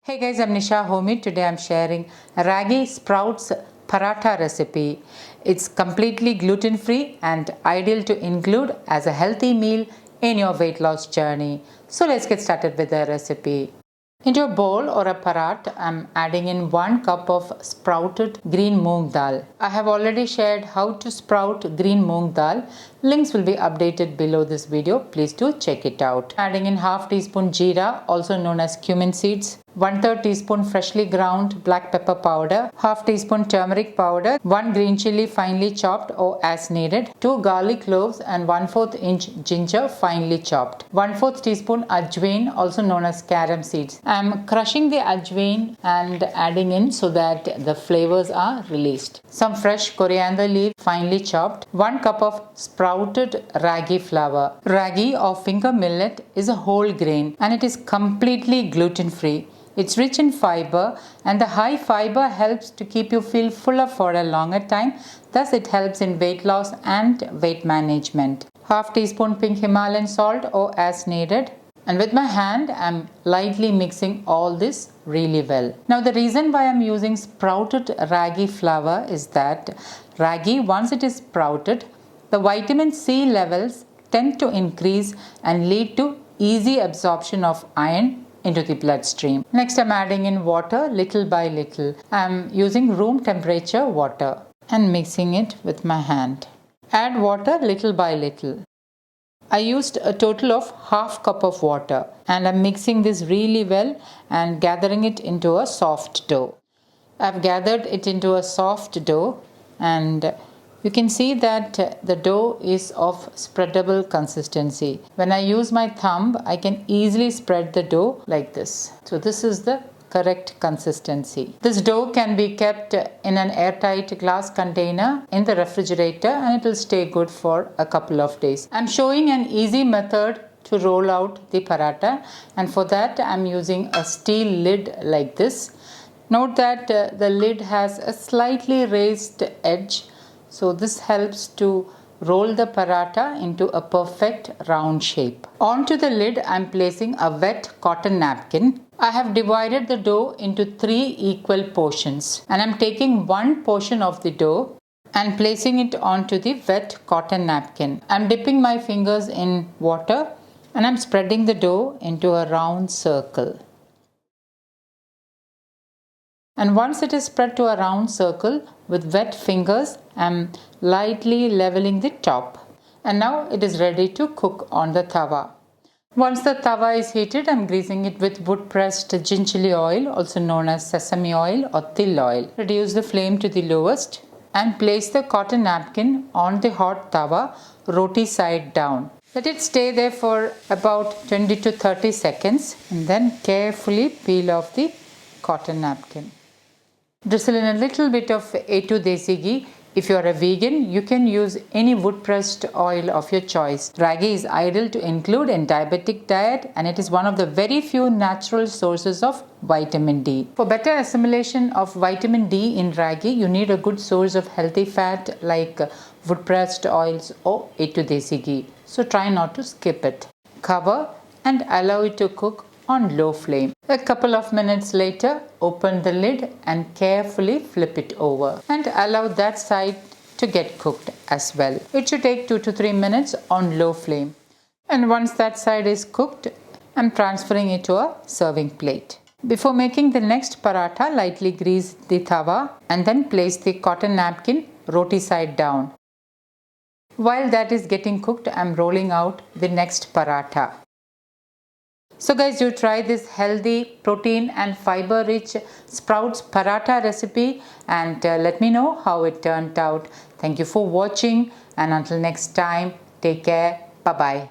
Hey guys, I'm Nisa Homey. Today I'm sharing Ragi sprouts paratha recipe. It's completely gluten-free and ideal to include as a healthy meal in your weight loss journey. So let's get started with the recipe. Into a bowl or a parat, I'm adding in 1 cup of sprouted green moong dal. I have already shared how to sprout green moong dal. Links will be updated below this video. Please do check it out. Adding in half teaspoon jeera, also known as cumin seeds. 1/3 teaspoon freshly ground black pepper powder, half teaspoon turmeric powder, 1 green chilli finely chopped or as needed, 2 garlic cloves and 1/4 inch ginger finely chopped, 1/4 teaspoon ajwain, also known as carom seeds. I am crushing the ajwain and adding in so that the flavors are released. Some fresh coriander leaf finely chopped, 1 cup of sprouted ragi flour. Ragi or finger millet is a whole grain and it is completely gluten free. It's rich in fiber and the high fiber helps to keep you feel fuller for a longer time. Thus it helps in weight loss and weight management. Half teaspoon pink Himalayan salt or as needed. And with my hand I'm lightly mixing all this really well. Now the reason why I'm using sprouted ragi flour is that ragi, once it is sprouted, the vitamin C levels tend to increase and lead to easy absorption of iron into the bloodstream. Next I'm adding in water little by little. I'm using room temperature water and mixing it with my hand. Add water little by little. I used a total of half cup of water and I'm mixing this really well and gathering it into a soft dough. I've gathered it into a soft dough and you can see that the dough is of spreadable consistency. When I use my thumb, I can easily spread the dough like this. So this is the correct consistency. This dough can be kept in an airtight glass container in the refrigerator and it will stay good for a couple of days. I'm showing an easy method to roll out the paratha, and for that I'm using a steel lid like this. Note that the lid has a slightly raised edge. So this helps to roll the paratha into a perfect round shape. Onto the lid I'm placing a wet cotton napkin. I have divided the dough into 3 equal portions and I'm taking 1 portion of the dough and placing it onto the wet cotton napkin. I'm dipping my fingers in water and I'm spreading the dough into a round circle. And once it is spread to a round circle with wet fingers, I'm lightly leveling the top. And now it is ready to cook on the tawa. Once the tawa is heated, I'm greasing it with wood-pressed gingerly oil, also known as sesame oil or til oil. Reduce the flame to the lowest and place the cotton napkin on the hot tawa, roti side down. Let it stay there for about 20 to 30 seconds and then carefully peel off the cotton napkin. Drizzle in a little bit of A2 desi ghee. If you are a vegan, you can use any wood-pressed oil of your choice. Ragi is ideal to include in diabetic diet and it is one of the very few natural sources of vitamin D. For better assimilation of vitamin D in ragi, you need a good source of healthy fat like wood-pressed oils or A2 desi ghee. So try not to skip it. Cover and allow it to cook on low flame. A couple of minutes later, open the lid and carefully flip it over and allow that side to get cooked as well. It should take 2 to 3 minutes on low flame. And once that side is cooked, I'm transferring it to a serving plate. Before making the next paratha, lightly grease the tawa and then place the cotton napkin roti side down. While that is getting cooked, I'm rolling out the next paratha. So guys, do try this healthy, protein and fiber rich sprouts paratha recipe and let me know how it turned out. Thank you for watching and until next time, take care. Bye-bye.